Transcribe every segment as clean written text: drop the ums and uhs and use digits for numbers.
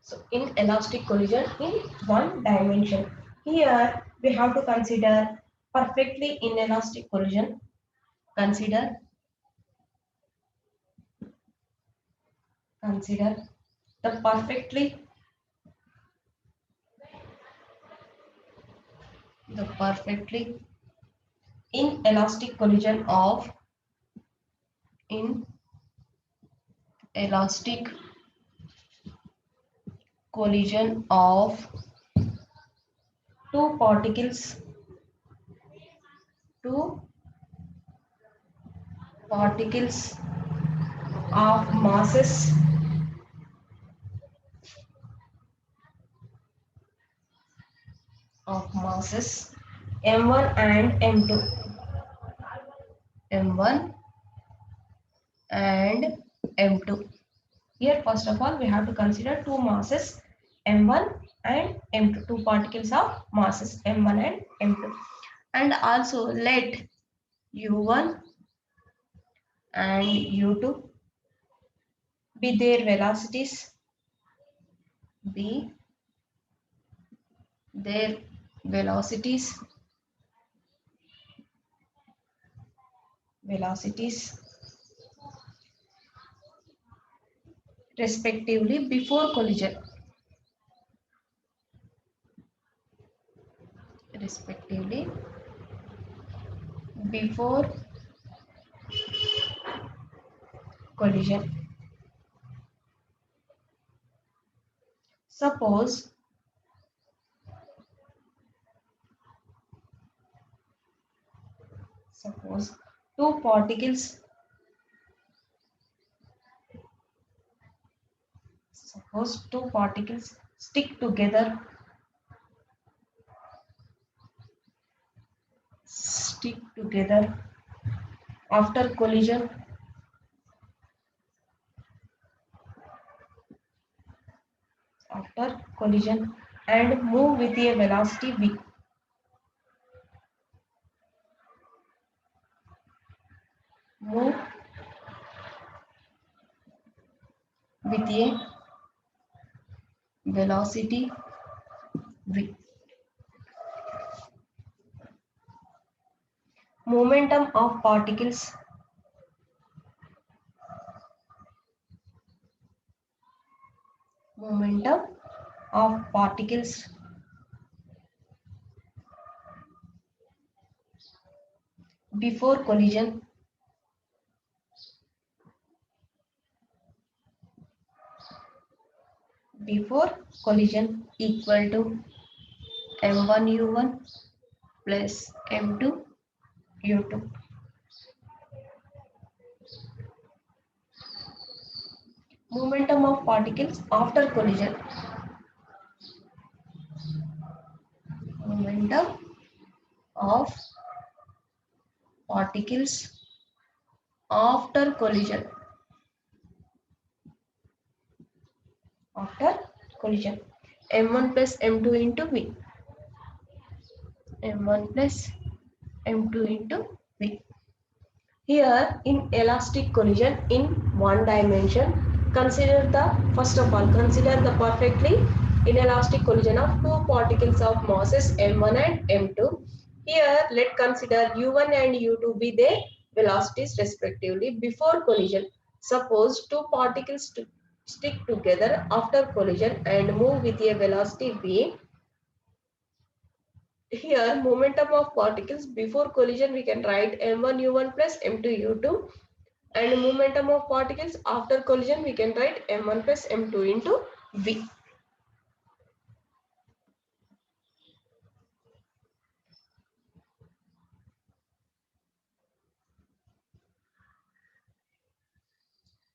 So in elastic collision in one dimension. Here we have to consider perfectly inelastic collision. Consider the perfectly inelastic collision of inelastic collision of two particles two particles of masses m1 and m2 m1 and m2. Here first of all we have to consider two masses m1 and m2, two particles of masses m1 and m2, and also let u1 and u2 be their velocities, be their velocities respectively before collision, respectively before collision. Suppose two particles stick together after collision and move with a velocity v. Move with a velocity v. Momentum of particles momentum of particles before collision equal to m1 u1 plus m2 u2. Momentum of particles after collision. Momentum of particles after collision. M1 plus m2 into v. M1 plus m2 into v. Here in elastic collision in one dimension, consider the perfectly inelastic collision of two particles of masses m1 and m2. Here let consider u1 and u2 be their velocities respectively before collision. Suppose two particles stick together after collision and move with a velocity v. Here momentum of particles before collision we can write m1 u1 plus m2 u2, and momentum of particles after collision we can write m1 plus m2 into v.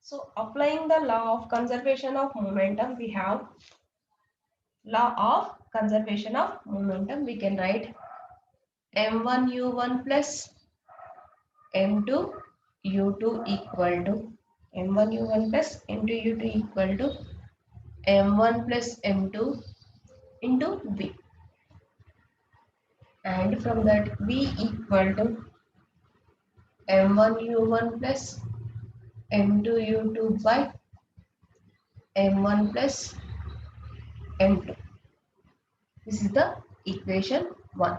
So applying the law of conservation of momentum, we have law of conservation of momentum. We can write m1 u1 plus m2 u2 equal to m1 u1 plus m2 u2 equal to m1 plus m2 into v, and from that v equal to m1 u1 plus m2 u2 by m1 plus m2. This is the equation 1.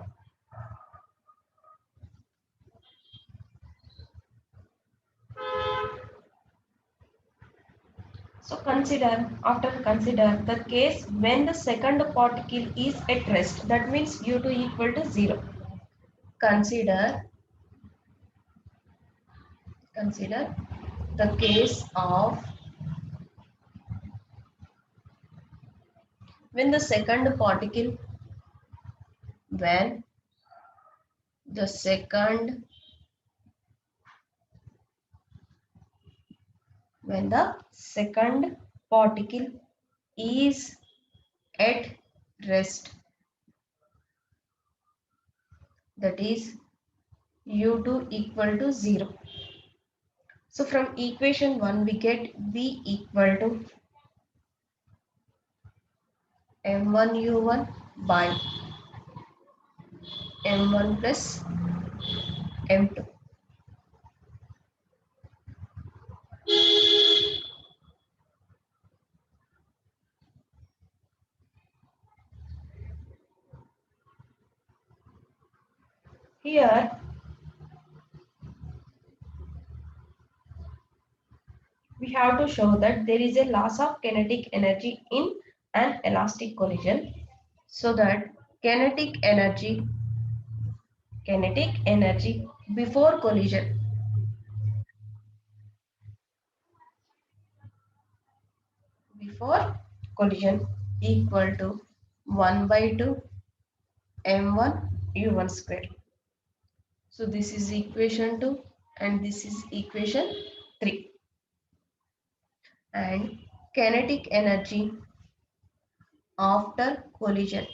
So consider the case when the second particle is at rest, that means u2 equal to 0. Consider the case of when the second particle when the second particle is at rest, that is u2 equal to 0. So from equation 1 we get v equal to m1 u1 by m1 plus m2. Here we have to show that there is a loss of kinetic energy in an elastic collision, so that kinetic energy before collision equal to 1 by 2 m1 u1 square. So this is equation 2 and this is equation 3. And kinetic energy after collision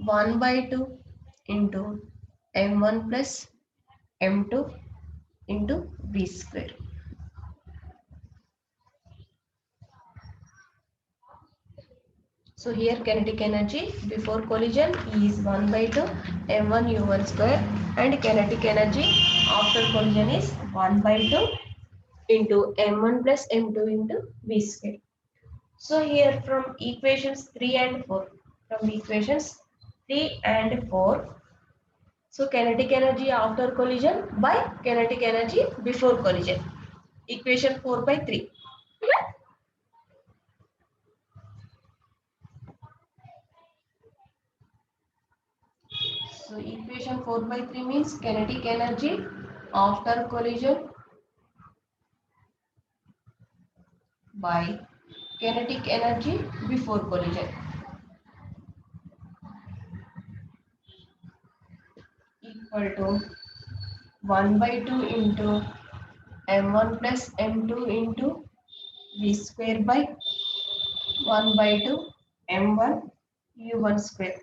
1 by 2 into m1 plus m2 into v square. So here kinetic energy before collision is 1 by 2 m1 u1 square, and kinetic energy after collision is 1 by 2 into m1 plus m2 into v square. So here from equations 3 and 4, so kinetic energy after collision by kinetic energy before collision, equation 4 by 3. So equation 4 by 3 means kinetic energy after collision by kinetic energy before collision equal to 1 by 2 into m1 plus m2 into v square by 1 by 2 m1 u1 square.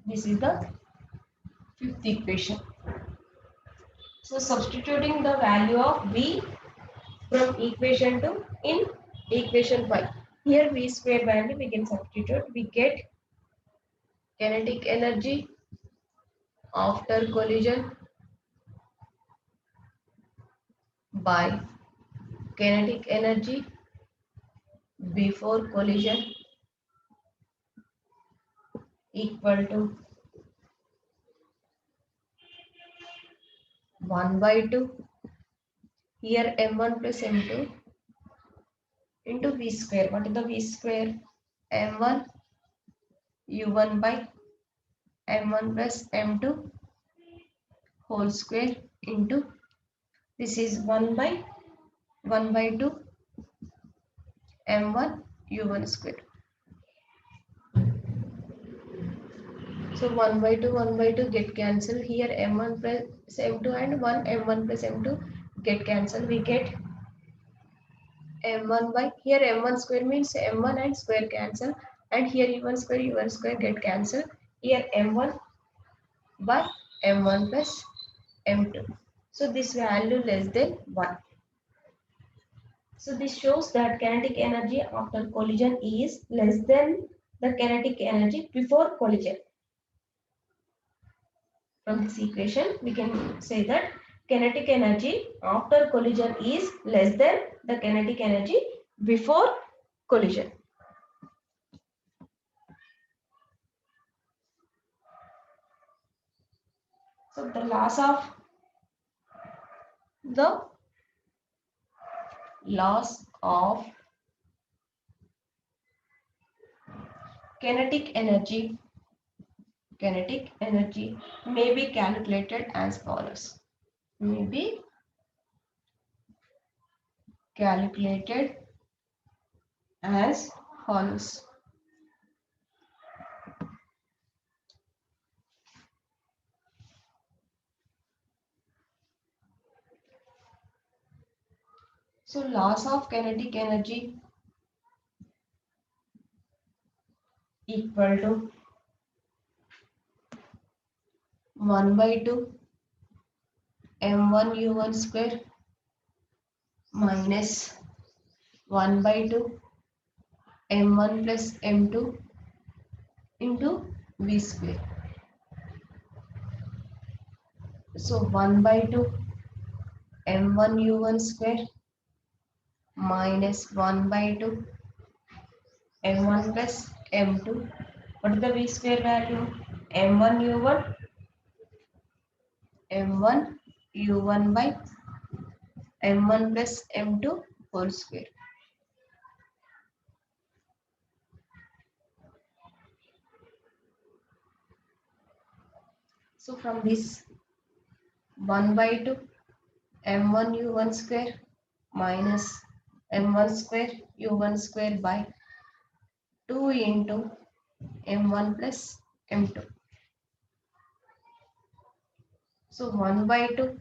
This is the fifth equation. So substituting the value of v from equation 2 in equation 5. Here v square value we can substitute. We get kinetic energy after collision by kinetic energy before collision equal to 1 by 2. Here m1 plus m2 into v square. What is the v square? m1 u1 by m1 plus m2 whole square into, this is 1 by 2 m1 u1 square. So 1 by 2 get cancelled. Here m1 plus m2 and 1 m1 plus m2 get cancelled. We get m1 by, here m1 square means m1 and square cancel, and here u1 square get cancelled. Here m1 by m1 plus m2. So this value less than 1. So this shows that kinetic energy after collision is less than the kinetic energy before collision. From this equation we can say that kinetic energy after collision is less than the kinetic energy before collision. So the loss of kinetic energy may be calculated as follows. May be calculated as follows. So loss of kinetic energy equal to 1 by 2 m1 u1 square minus 1 by 2 m1 plus m2 into v square. So 1 by 2 m1 u1 square minus 1 by 2 m1 plus m2. What is the v square value? m1 u1 m1 by m1 plus m2 whole square. So from this 1 by 2 m1 u1 square minus m1 square u1 square by 2 into m1 plus m2. So 1 by 2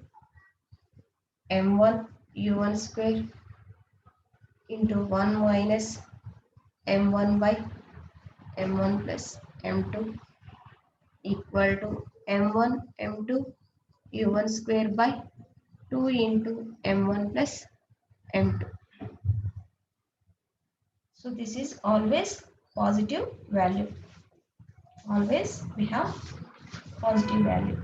m1 u1 square into 1 minus m1 by m1 plus m2 equal to m1 m2 u1 square by 2 into m1 plus m2. So this is always positive value. Always we have positive value.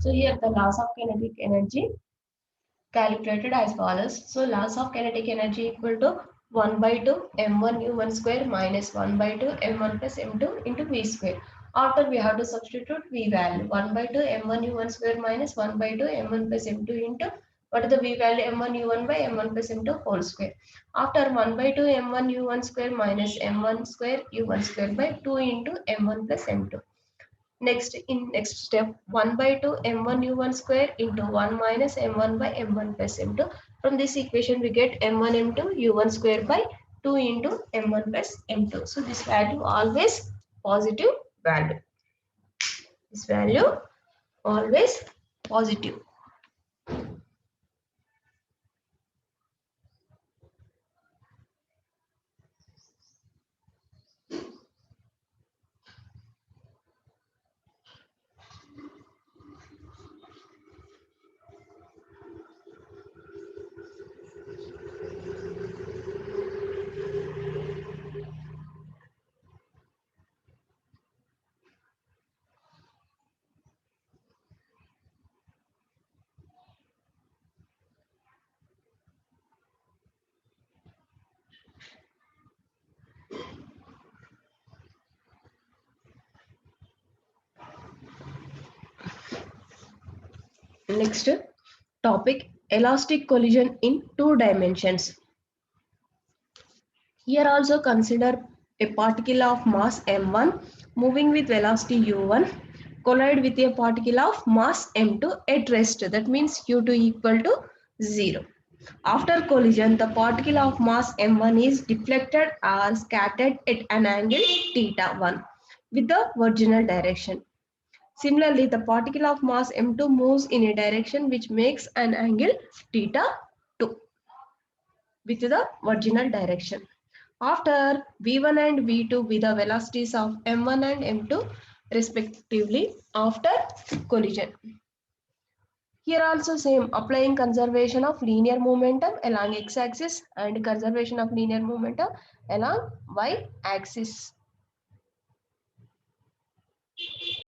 So here the loss of kinetic energy calculated as follows. So loss of kinetic energy equal to 1 by 2 m1 u1 square minus 1 by 2 m1 plus m2 into v square. After we have to substitute v value 1 by 2 m1 u1 square minus 1 by 2 m1 plus m2 into what is the v value m1 u1 by m1 plus m2 whole square. After 1 by 2 m1 u1 square minus m1 square u1 square by 2 into m1 plus m2. Next, in next step, 1 by 2 m1 u1 square into 1 minus m1 by m1 plus m2. From this equation, we get m1 m2 u1 square by 2 into m1 plus m2. So this value always positive value. This value always positive. Next topic, elastic collision in two dimensions. Here also consider a particle of mass m1 moving with velocity u1 collide with a particle of mass m2 at rest. That means u2 equal to 0. After collision, the particle of mass m1 is deflected or scattered at an angle theta 1 with the original direction. Similarly, the particle of mass m2 moves in a direction which makes an angle theta 2 with the original direction. After v1 and v2 with the velocities of m1 and m2, respectively after collision. Here also same, applying conservation of linear momentum along x-axis and conservation of linear momentum along y-axis.